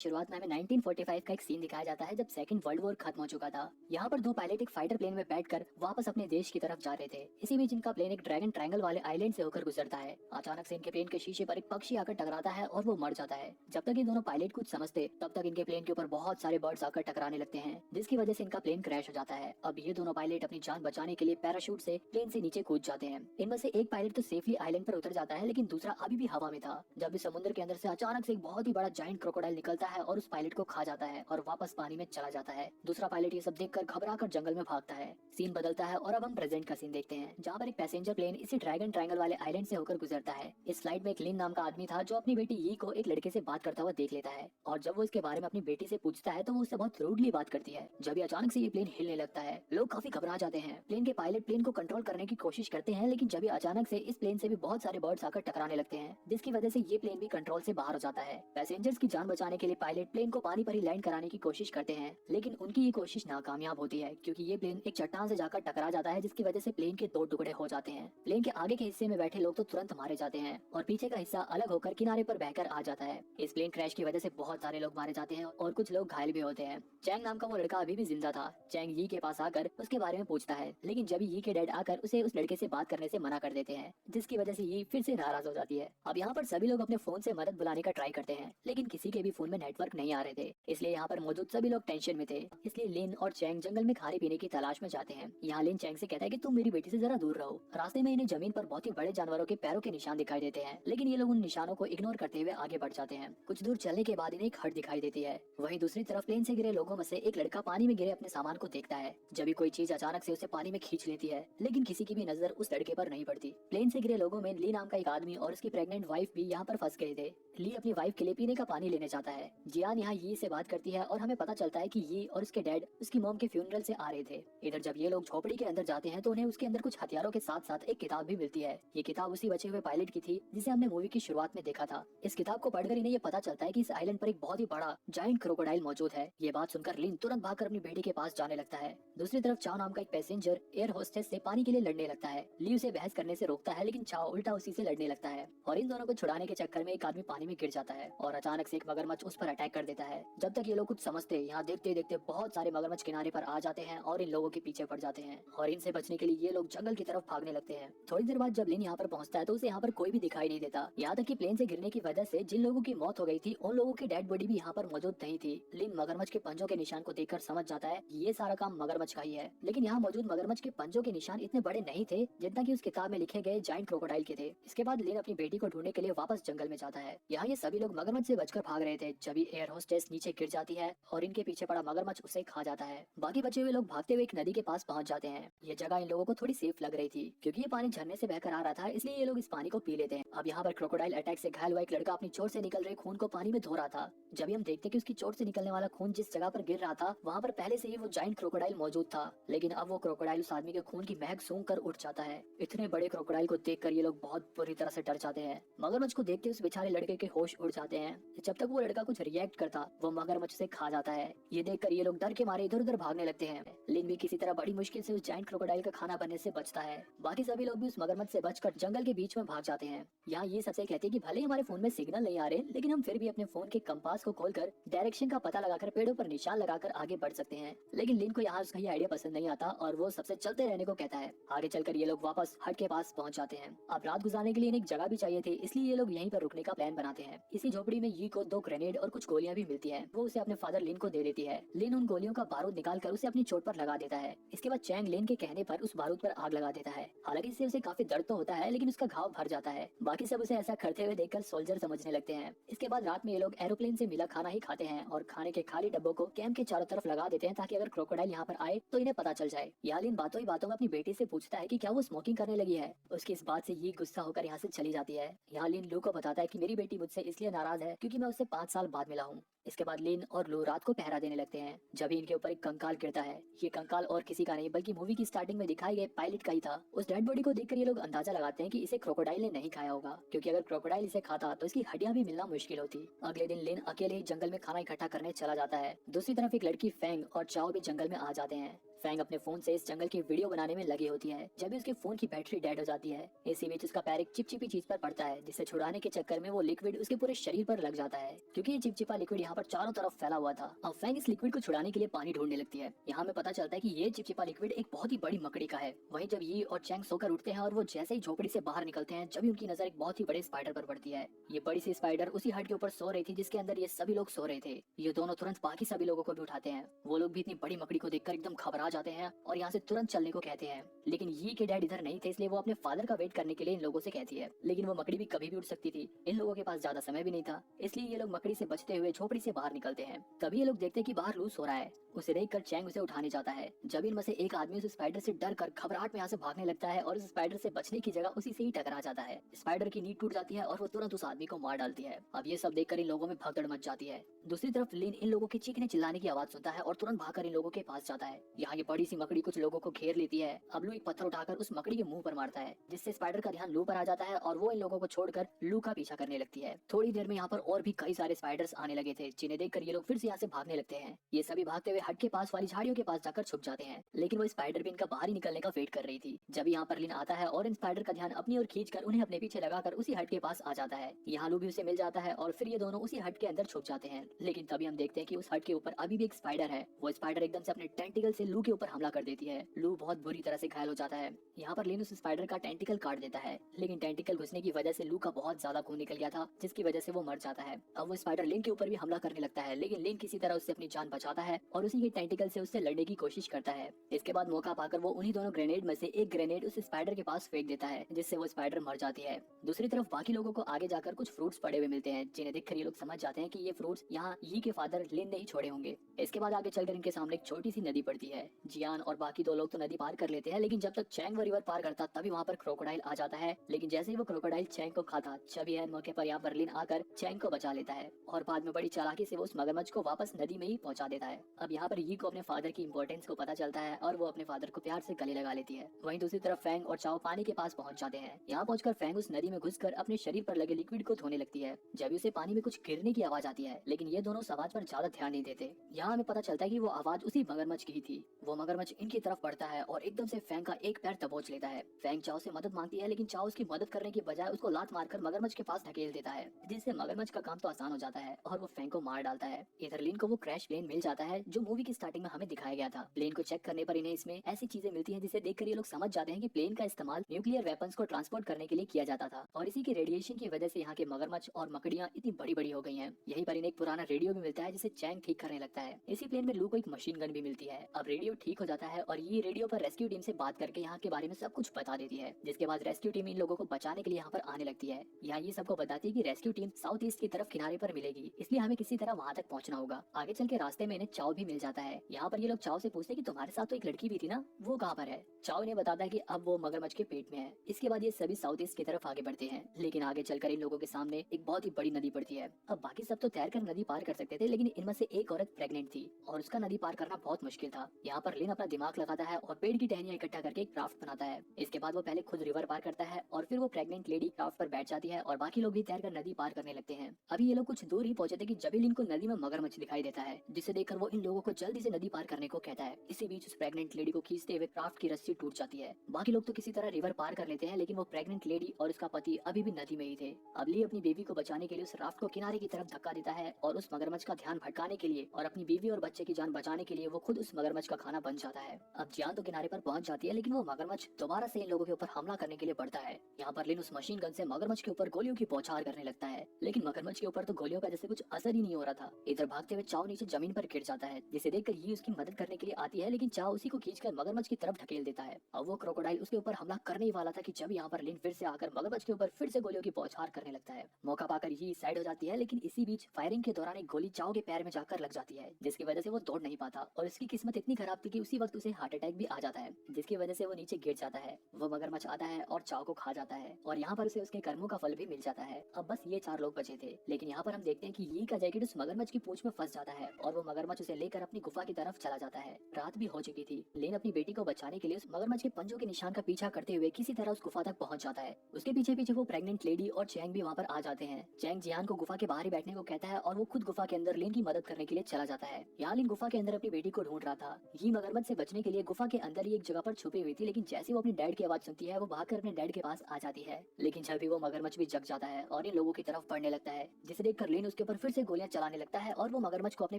शुरुआत में हमें 1945 का एक सीन दिखाया जाता है जब सेकंड वर्ल्ड वॉर खत्म हो चुका था। यहाँ पर दो पायलट एक फाइटर प्लेन में बैठकर वापस अपने देश की तरफ जा रहे थे। इसी बीच इनका प्लेन एक ड्रैगन ट्रायंगल वाले आइलैंड से होकर गुजरता है। अचानक से इनके प्लेन के शीशे पर एक पक्षी आकर टकराता है और वो मर जाता है। जब तक ये दोनों पायलट कुछ समझते तब तक इनके प्लेन के ऊपर बहुत सारे बर्ड्स आकर टकराने लगते हैं, जिसकी वजह से इनका प्लेन क्रैश हो जाता है। अब ये दोनों पायलट अपनी जान बचाने के लिए पैराशूट से प्लेन से नीचे कूद जाते हैं। इनमें से एक पायलट तो सेफली आइलैंड पर उतर जाता है, लेकिन दूसरा अभी भी हवा में था। जब भी समुद्र के अंदर से अचानक से एक बहुत ही बड़ा जायंट क्रोकोडाइल निकलता है और उस पायलट को खा जाता है और वापस पानी में चला जाता है। दूसरा पायलट ये सब देखकर घबराकर जंगल में भागता है। सीन बदलता है और अब हम प्रेजेंट का सीन देखते हैं, जहाँ पर एक पैसेंजर प्लेन इसी ड्रैगन ट्रायंगल वाले आइलैंड से होकर गुजरता है। इस स्लाइड में एक लिन नाम का आदमी था जो अपनी बेटी यी को एक लड़के से बात करता हुआ देख लेता है, और जब वो इसके बारे में अपनी बेटी से पूछता है तो वो उससे बहुत रूडली बात करती है। जब ये अचानक से ये प्लेन हिलने लगता है, लोग काफी घबरा जाते हैं। प्लेन के पायलट प्लेन को कंट्रोल करने की कोशिश करते हैं, लेकिन जब ये अचानक से इस प्लेन से भी बहुत सारे बर्ड्स आकर टकराने लगते हैं, जिसकी वजह से ये प्लेन भी कंट्रोल से बाहर हो जाता है। पैसेंजर्स की जान बचाने के लिए पायलट प्लेन को पानी पर ही लैंड कराने की कोशिश करते हैं, लेकिन उनकी ये कोशिश नाकामयाब होती है क्योंकि ये प्लेन एक चट्टान से जाकर टकरा जाता है, जिसकी वजह से प्लेन के दो टुकड़े हो जाते हैं। प्लेन के आगे के हिस्से में बैठे लोग तो तुरंत मारे जाते हैं और पीछे का हिस्सा अलग होकर किनारे पर बहकर आ जाता है। इस प्लेन क्रैश की वजह से बहुत सारे लोग मारे जाते हैं और कुछ लोग घायल भी होते हैं। चैंग नाम का वो लड़का अभी भी जिंदा था। चैंग यी के पास आकर उसके बारे में पूछता है, लेकिन जब यी के डैड आकर उसे उस लड़के से बात करने से मना कर देते हैं, जिसकी वजह से यी फिर से नाराज हो जाती है। अब यहाँ पर सभी लोग अपने फोन से मदद बुलाने का ट्राई करते हैं, लेकिन किसी के भी फोन में नेटवर्क नहीं आ रहे थे, इसलिए यहाँ पर मौजूद सभी लोग टेंशन में थे। इसलिए लिन और चैंग जंगल में खाने पीने की तलाश में जाते हैं। यहाँ लिन चैंग से कहता है कि तुम मेरी बेटी से जरा दूर रहो। रास्ते में इन्हें जमीन पर बहुत ही बड़े जानवरों के पैरों के निशान दिखाई देते हैं, लेकिन ये लोग उन निशानों को इग्नोर करते हुए आगे बढ़ जाते हैं। कुछ दूर चलने के बाद इन्हें एक हट दिखाई देती है। वहीं दूसरी तरफ प्लेन से गिरे लोगों में से एक लड़का पानी में गिरे अपने सामान को देखता है। जब भी कोई चीज अचानक से उसे पानी में खींच लेती है, लेकिन किसी की भी नजर उस लड़के पर नहीं पड़ती। प्लेन से गिरे लोगों में ली नाम का एक आदमी और उसकी प्रेग्नेंट वाइफ भी यहाँ पर फंस गए थे। ली अपनी वाइफ के लिए पीने का पानी लेने जाता है। जियान यहाँ यी से बात करती है और हमें पता चलता है कि यी और उसके डैड उसकी मॉम के फ्यूनरल से आ रहे थे। इधर जब ये लोग झोपड़ी के अंदर जाते हैं तो उन्हें उसके अंदर कुछ हथियारों के साथ साथ एक किताब भी मिलती है। ये किताब उसी बचे हुए पायलट की थी जिसे हमने मूवी की शुरुआत में देखा था। इस किताब को पढ़कर इन्हें ये पता चलता है कि इस आइलैंड पर एक बहुत ही बड़ा जायंट क्रोकोडाइल मौजूद है। ये बात सुनकर लिन तुरंत भागकर अपनी बेटी के पास जाने लगता है। दूसरी तरफ चाओ नाम का एक पैसेंजर एयर होस्टेस से पानी के लिए लड़ने लगता है। ली उसे बहस करने से रोकता है, लेकिन चाओ उल्टा उसी से लड़ने लगता है और इन दोनों को छुड़ाने के चक्कर में एक आदमी पानी में गिर जाता है और अचानक से एक मगरमच्छ उस पर अटैक कर देता है। जब तक ये लोग कुछ समझते, यहाँ देखते देखते बहुत सारे मगरमच्छ किनारे पर आ जाते हैं और इन लोगों के पीछे पड़ जाते हैं और इनसे बचने के लिए ये लोग जंगल की तरफ भागने लगते हैं। थोड़ी देर बाद जब लिन यहाँ पर पहुँचता है तो उसे यहाँ पर कोई भी दिखाई नहीं देता। यहाँ तक कि प्लेन से गिरने की वजह से जिन लोगों की मौत हो गई थी उन लोगों की डेड बॉडी भी यहाँ पर मौजूद नहीं थी। लिन मगरमच्छ के पंजों के निशान को देखकर समझ जाता है कि ये सारा काम मगरमच्छ का ही है, लेकिन यहाँ मौजूद मगरमच्छ के पंजों के निशान इतने बड़े नहीं थे जितना कि उस किताब में लिखे गए जायंट क्रोकोडाइल के थे। इसके बाद लिन अपनी बेटी को ढूंढने के लिए वापस जंगल में जाता है। यहाँ ये सभी लोग मगरमच्छ से बचकर भाग रहे थे जब एयर होस्टेस नीचे गिर जाती है और इनके पीछे पड़ा मगरमच्छ उसे खा जाता है। बाकी बचे हुए लोग भागते हुए एक नदी के पास पहुंच जाते हैं। ये जगह इन लोगों को थोड़ी सेफ लग रही थी क्योंकि ये पानी झरने से बहकर आ रहा था, इसलिए ये लोग इस पानी को पी लेते हैं। अब यहाँ पर क्रोकोडाइल अटैक से घायल हुआ एक लड़का अपनी चोट से निकल रहे खून को पानी में धो रहा था। जब भी हम देखते कि उसकी चोट से निकलने वाला खून जिस जगह पर गिर रहा था वहाँ पर पहले से ही वो जायंट क्रोकोडाइल मौजूद था, लेकिन अब वो क्रोकोडाइल उस आदमी के खून की महक सूंघ कर उठ जाता है। इतने बड़े क्रोकोडाइल को देखकर ये लोग बहुत बुरी तरह से डर जाते हैं। मगरमच्छ को देखते उस बेचारे लड़के के होश उड़ जाते हैं। जब तक वो लड़का कुछ रिएक्ट करता वो मगरमच्छ से खा जाता है। ये देखकर ये लोग डर के मारे इधर उधर भागने लगते हैं। लिन भी किसी तरह बड़ी मुश्किल से उस जायंट क्रोकोडाइल का खाना बनने से बचता है। बाकी सभी लोग भी उस मगरमच्छ से बचकर जंगल के बीच में भाग जाते हैं। यहाँ ये सबसे कहते हैं कि भले ही हमारे फोन में सिग्नल नहीं आ रहे, लेकिन हम फिर भी अपने फोन के कंपास को खोलकर डायरेक्शन का पता लगाकर पेड़ों पर निशान लगाकर आगे बढ़ सकते हैं। लेकिन लिन को यहाँ उसका ये आइडिया पसंद नहीं आता और वो सबसे चलते रहने को कहता है। आगे चलकर ये लोग वापस हट के पास पहुंच जाते हैं। अब रात गुजारने के लिए इन्हें एक जगह भी चाहिए थी, इसलिए ये लोग यहीं पर रुकने का प्लान बनाते हैं। इसी झोपड़ी में यी को 2 ग्रेनेड और कुछ गोलियां भी मिलती है। वो उसे अपने फादर लिन को दे देती है। लिन उन गोलियों का बारूद निकाल कर उसे अपनी चोट पर लगा देता है। इसके बाद चैंग लिन के कहने पर उस बारूद पर आग लगा देता है। हालांकि इससे उसे काफी दर्द तो होता है, लेकिन उसका घाव भर जाता है। बाकी सब उसे ऐसा करते हुए देखकर सोल्जर समझने लगते हैं। इसके बाद रात में ये लोग एरोप्लेन से मिला खाना ही खाते हैं और खाने के खाली डब्बों को कैंप के चारों तरफ लगा देते हैं ताकि अगर क्रोकोडाइल यहाँ पर आए तो इन्हें पता चल जाए। यहाँ लिन बातों ही बातों में अपनी बेटी से पूछता है कि क्या वो स्मोकिंग करने लगी है। उसकी इस बात से ये गुस्सा होकर यहाँ से चली जाती है। यहाँ लिन लू को बताता है कि मेरी बेटी मुझसे इसलिए नाराज है क्योंकि मैं उससे 5 साल बाद मिला हूँ। इसके बाद लिन और लू रात को पहरा देने लगते हैं। जब इनके ऊपर एक कंकाल गिरता है। ये कंकाल और किसी का नहीं बल्कि मूवी की स्टार्टिंग में दिखाई गए पायलट का ही था। उस डेड बॉडी को देखकर ये लोग अंदाजा लगाते हैं कि इसे क्रोकोडाइल ने नहीं खाया होगा, क्योंकि अगर क्रोकोडाइल इसे खाता तो इसकी हड्डियां भी मिलना मुश्किल होती। अगले दिन लिन अकेले ही जंगल में खाना इकट्ठा करने चला जाता है। दूसरी तरफ एक लड़की फेंग और चाओ भी जंगल में आ जाते हैं। फैंग अपने फोन से इस जंगल की वीडियो बनाने में लगी होती है जब भी उसके फोन की बैटरी डेड हो जाती है। इसी बीच उसका पैर एक चिपचिपी चीज पर पड़ता है जिसे छुड़ाने के चक्कर में वो लिक्विड उसके पूरे शरीर पर लग जाता है क्योंकि ये चिपचिपा लिक्विड यहाँ पर चारों तरफ फैला हुआ था। अब फैंग इस लिक्विड को छुड़ाने के लिए पानी ढूंढने लगती है। यहाँ हमें पता चलता है कि ये चिपचिपा लिक्विड एक बहुत ही बड़ी मकड़ी का है। वहीं जब ये और चैंग सोकर उठते हैं और वो जैसे ही झोपड़ी से बाहर निकलते हैं जब उनकी नजर एक बहुत ही बड़े स्पाइडर पर पड़ती है। ये बड़ी सी स्पाइडर उसी हट के ऊपर सो रही थी जिसके अंदर ये सभी लोग सो रहे थे। ये दोनों तुरंत बाकी सभी लोगों को भी उठाते हैं। वो लोग भी इतनी बड़ी मकड़ी को देखकर एकदम घबरा जाते हैं और यहाँ से तुरंत चलने को कहते हैं। लेकिन ये के डैड इधर नहीं थे इसलिए वो अपने फादर का वेट करने के लिए इन लोगों से कहती है। लेकिन वो मकड़ी भी कभी भी उठ सकती थी। इन लोगों के पास ज्यादा समय भी नहीं था इसलिए ये लोग मकड़ी से बचते हुए झोपड़ी से बाहर निकलते हैं। तभी ये लोग देखते हैं कि बाहर लूस हो रहा है। उसे देखकर चैंग उसे उठाने जाता है। जब इनमें से एक आदमी उस स्पाइडर से डर कर घबराहट में यहाँ से भागने लगता है और उस स्पाइडर से बचने की जगह उसी से ही टकरा जाता है। स्पाइडर की नींद टूट जाती है और वो तुरंत उस आदमी को मार डालती है। अब ये सब देखकर इन लोगों में भगदड़ मच जाती है। दूसरी तरफ लिन इन लोगों के चीखने चिल्लाने की आवाज सुनता है और तुरंत भागकर इन लोगों के पास जाता है। यहाँ ये बड़ी सी मकड़ी कुछ लोगों को घेर लेती है। अब लू एक पत्थर उठाकर उस मकड़ी के मुंह पर मारता है जिससे स्पाइडर का ध्यान लू पर आ जाता है और वो इन लोगों को छोड़कर लू का पीछा करने लगती है। थोड़ी देर में यहाँ पर और भी कई सारे स्पाइडर्स आने लगे थे जिन्हें देखकर ये लोग फिर से यहाँ से भागने लगते हैं। ये सभी भागते हुए हट के पास वाली झाड़ियों के पास जाकर छुप जाते हैं। लेकिन वो स्पाइडर भी इनका बाहर ही निकलने का वेट कर रही थी। जब यहाँ पर लिन आता है और इन स्पाइडर का ध्यान अपनी ओर खींचकर उन्हें अपने पीछे लगाकर उसी हट के पास आ जाता है। यहाँ लू भी उसे मिल जाता है और फिर ये दोनों उसी हट के अंदर छुप जाते हैं। लेकिन तभी हम देखते हैं कि उस हट के ऊपर अभी भी एक स्पाइडर है। वो स्पाइडर एकदम से अपने टेंटिकल से लू के ऊपर हमला कर देती है। लू बहुत बुरी तरह से घायल हो जाता है। यहाँ पर लिन उस स्पाइडर का टेंटिकल काट देता है लेकिन टेंटिकल घुसने की वजह से लू का बहुत ज्यादा खून निकल गया था जिसकी वजह से वो मर जाता है। अब वो स्पाइडर लिन के ऊपर भी हमला करने लगता है लेकिन लिन किसी तरह उससे अपनी जान बचाता है और उसी के टेंटिकल से उससे लड़ने की कोशिश करता है। इसके बाद मौका पाकर वो उन्हीं दोनों ग्रेनेड में से एक ग्रेनेड उस स्पाइडर के पास फेंक देता है जिससे वो स्पाइडर मर जाती है। दूसरी तरफ बाकी लोगों को आगे जाकर कुछ फ्रूट्स पड़े हुए मिलते हैं जिन्हें देखकर ये लोग समझ जाते हैं कि ये फ्रूट्स यहाँ यी के फादर लिन ने ही छोड़े होंगे। इसके बाद आगे चलकर इनके सामने एक छोटी सी नदी पड़ती है। जियान और बाकी दो लोग तो नदी पार कर लेते हैं लेकिन जब तक चैंग वो रिवर पार करता तभी वहाँ पर क्रोकोडाइल आ जाता है। लेकिन जैसे ही वो क्रोकोडाइल चैंग को खाता तभी एन मौके पर यहाँ पर लिन आकर चैंग को बचा लेता है और बाद में बड़ी चालाकी से वो उस मगरमच्छ को वापस नदी में ही पहुंचा देता है। अब यहाँ पर यी को अपने फादर की इंपॉर्टेंस को पता चलता है और वो अपने फादर को प्यार से गले लगा लेती है। वहीं दूसरी तरफ फैंग और चाओ पानी के पास पहुंच जाते हैं। यहाँ पहुंचकर फैंग उस नदी में घुसकर अपने शरीर पर लगे लिक्विड को धोने लगती है। जब उसे पानी में कुछ गिरने की आवाज आती है लेकिन ये दोनों उस आवाज पर ज्यादा ध्यान नहीं देते। यहाँ हमें पता चलता है कि वो आवाज उसी मगरमच्छ की ही थी। वो मगरमच्छ इनकी तरफ बढ़ता है और एकदम से फैंग का एक पैर दबोच लेता है। फैंग चाओ से मदद मांगती है लेकिन चाओ उसकी मदद करने की बजाय उसको लात मारकर मगरमच्छ के पास ढकेल देता है जिससे मगरमच्छ का काम तो आसान हो जाता है और वो फैंग को मार डालता है। इधर लिन को वो क्रैश प्लेन मिल जाता है जो मूवी की स्टार्टिंग में हमें दिखाया गया था। प्लेन को चेक करने पर इन्हें इसमें ऐसी चीजें मिलती हैं जिसे देखकर ये लोग समझ जाते हैं कि प्लेन का इस्तेमाल न्यूक्लियर वेपन्स को ट्रांसपोर्ट करने के लिए किया जाता था और इसी के रेडिएशन की वजह से यहाँ के मगरमच्छ और मकड़ियाँ इतनी बड़ी बड़ी हो गई हैं। यहीं पर इन्हें एक पुराना रेडियो भी मिलता है जिसे चैंग ठीक करने लगता है। इसी प्लेन में लू को एक मशीन गन भी मिलती है। अब रेडियो ठीक हो जाता है और ये रेडियो पर रेस्क्यू टीम से बात करके यहाँ के बारे में सब कुछ बता देती है जिसके बाद रेस्क्यू टीम इन लोगों को बचाने के लिए यहाँ पर आने लगती है। यहाँ ये सबको बताती है कि रेस्क्यू टीम साउथ ईस्ट की तरफ किनारे पर मिलेगी इसलिए हमें किसी तरह वहाँ तक पहुँचना होगा। आगे चल के रास्ते में इन्हें चाओ भी मिल जाता है। यहाँ पर ये लोग चाओ से पूछते हैं कि तुम्हारे साथ तो एक लड़की भी थी ना, वो कहाँ पर है। चाओ इन्हें बताता है कि अब वो मगरमच्छ के पेट में है। इसके बाद ये सभी साउथ ईस्ट की तरफ आगे बढ़ते हैं लेकिन आगे चलकर इन लोगों के सामने एक बहुत ही बड़ी नदी पड़ती है। अब बाकी सब तो तैर कर नदी पार कर सकते थे लेकिन इनमें से एक औरत प्रेग्नेंट थी और उसका नदी पार करना बहुत मुश्किल था। यहाँ पर लिन अपना दिमाग लगाता है और पेड़ की टहनियां इकट्ठा करके एक क्राफ्ट बनाता है। इसके बाद वो पहले खुद रिवर पार करता है और फिर वो प्रेग्नेंट लेडी क्राफ्ट पर बैठ जाती है और बाकी लोग भी तैर कर नदी पार करने लगते हैं। अभी ये लोग कुछ दूर ही पहुंचे थे कि जब लिन को नदी में मगरमच्छ दिखाई देता है जिसे देखकर वो इन लोगों को जल्दी से नदी पार करने को कहता है। इसी बीच उस प्रेग्नेंट लेडी को खींचते हुए क्राफ्ट की रस्सी टूट जाती है। बाकी लोग तो किसी तरह रिवर पार कर लेते हैं लेकिन वो प्रेग्नेंट लेडी और उसका पति अभी भी नदी में ही थे। अब ली अपनी बेबी को बचाने के लिए उस राफ्ट को किनारे की तरफ धक्का देता है और उस मगरमच्छ का ध्यान भटकाने के लिए और अपनी बीवी और बच्चे की जान बचाने के लिए वो खुद उस मगरमच्छ का खाना बन जाता है। अब जियान तो किनारे पर पहुंच जाती है लेकिन वो मगरमच्छ दोबारा से इन लोगों के ऊपर हमला करने के लिए बढ़ता है। यहाँ पर लिन उस मशीन गन से मगरमच्छ के ऊपर गोलियों की बौछार करने लगता है लेकिन मगरमच्छ के ऊपर तो गोलियों का जैसे कुछ असर ही नहीं हो रहा था। इधर भागते हुए चाओ नीचे जमीन पर गिर जाता है जिसे देखकर ये उसकी मदद करने के लिए आती है लेकिन चाओ उसी को खींचकर मगरमच्छ की तरफ ढकेल देता है। अब वो क्रोकोडाइल उसके ऊपर हमला करने ही वाला था कि जब यहाँ पर लिन फिर से आकर मगरमच्छ के ऊपर फिर से गोलियों की बौछार करने लगता है। मौका पाकर ये साइड हो जाती है लेकिन इसी बीच फायरिंग के दौरान एक गोली चाओ के पैर में जाकर लग जाती है जिसकी वजह से वो दौड़ नहीं पाता और उसकी किस्मत इतनी खराब थी कि उसी वक्त उसे हार्ट अटैक भी आ जाता है जिसकी वजह से वो नीचे गिर जाता है। वो मगरमच्छ आता है और चाओ को खा जाता है और यहाँ पर उसे उसके कर्मों का फल भी मिल जाता है। अब बस ये 4 लोग बचे थे लेकिन यहाँ पर हम देखते हैं कि यी का जैकेट उस मगरमच्छ की पूंछ में फंस जाता है और वो मगरमच्छ उसे लेकर अपनी गुफा की तरफ चला जाता है। रात भी हो चुकी थी। लेन अपनी बेटी को बचाने के लिए उस मगरमच्छ के पंजों के निशान का पीछा करते हुए किसी तरह उस गुफा तक पहुंच जाता है। उसके पीछे पीछे वो प्रेग्नेंट लेडी और चैंग भी वहाँ पर आ जाते हैं। चैंग जियान को गुफा के बाहर ही बैठने को कहता है और वो खुद गुफा के अंदर लिन की मदद करने के लिए चला जाता है। यहाँ लिन गुफा के अंदर अपनी बेटी को ढूंढ रहा था। जी मगरमच्छ से बचने के लिए गुफा के अंदर ही एक जगह पर छुपी हुई थी, लेकिन जैसे वो अपनी डैड की आवाज सुनती है वो भागकर अपने डैड के पास आ जाती है। लेकिन जब भी वो मगरमच्छ भी जग जाता है और इन लोगों की तरफ बढ़ने लगता है, जिसे देखकर लिन उसके ऊपर फिर से गोलियां चलाने लगता है और वो मगरमच्छ को अपने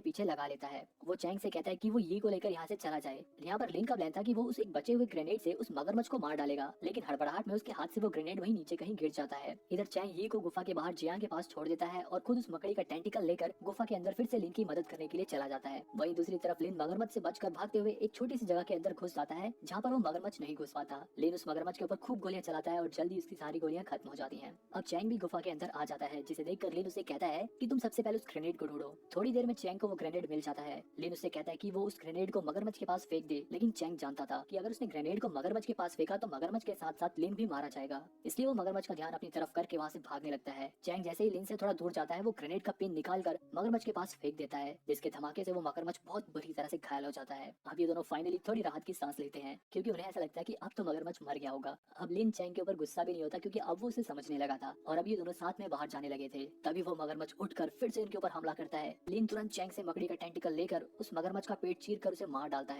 पीछे लगा लेता है। वो चैंग से कहता है कि वो ये को लेकर यहाँ से चला जाए। यहाँ पर लिन का प्लान था कि वो उस एक बचे हुए ग्रेनेड से उस मगरमच्छ को मार डालेगा, लेकिन हड़बड़ाहट में उसके हाथ से वो ग्रेनेड वहीं नीचे कहीं गिर जाता है। इधर चैंग ही को गुफा के बाहर जियांग के पास छोड़ देता है और खुद उस मकड़ी का टेंटिकल लेकर गुफा के अंदर फिर से लिन की मदद करने के लिए चला जाता है। वहीं दूसरी तरफ लिन मगरमच्छ से बचकर भागते हुए एक छोटी सी जगह के अंदर घुस जाता है, जहाँ पर वो मगरमच्छ नहीं घुस पाता। लिन उस मगरमच्छ के ऊपर खूब गोलियां चलाता है और जल्दी उसकी सारी गोलियां खत्म हो जाती हैं। अब चैंग भी गुफा के अंदर आ जाता है, जिसे देखकर लिन उसे कहता है कि तुम सबसे पहले उस ग्रेनेड को ढूंढो। थोड़ी देर में चैंग को वो ग्रेनेड मिल जाता है। लिन उससे कहता है कि वो उस ग्रेनेड को मगरमच्छ के पास फेंक दे, लेकिन चैंग जानता था कि अगर उसने ग्रेनेड को मगरमच्छ के पास फेंका तो मगरमच्छ के साथ साथ लिन भी मारा जाएगा, इसलिए वो मगरमच्छ का ध्यान अपनी तरफ करके वहाँ से भागने लगता है। चैंग जैसे ही लिन से थोड़ा दूर जाता है वो ग्रेनेड का पिन निकाल कर मगरमच्छ के पास फेंक देता है, जिसके धमाके से वो मगरमच्छ बहुत बुरी तरह से घायल हो जाता है। अब ये दोनों फाइनली थोड़ी राहत की सांस लेते हैं, क्योंकि उन्हें ऐसा लगता है कि अब तो मगरमच्छ मर गया होगा। अब लिन चैंग के ऊपर गुस्सा भी नहीं होता, क्योंकि अब वो उसे समझने लगा था और अब ये दोनों साथ में बाहर जाने लगे थे। तभी वो मगरमच्छ उठकर फिर से इनके ऊपर हमला करता है। लिन तुरंत चैंग से मकड़ी का टेंटिकल लेकर उस मगरमच्छ का पेट चीर कर उसे मार डालता है।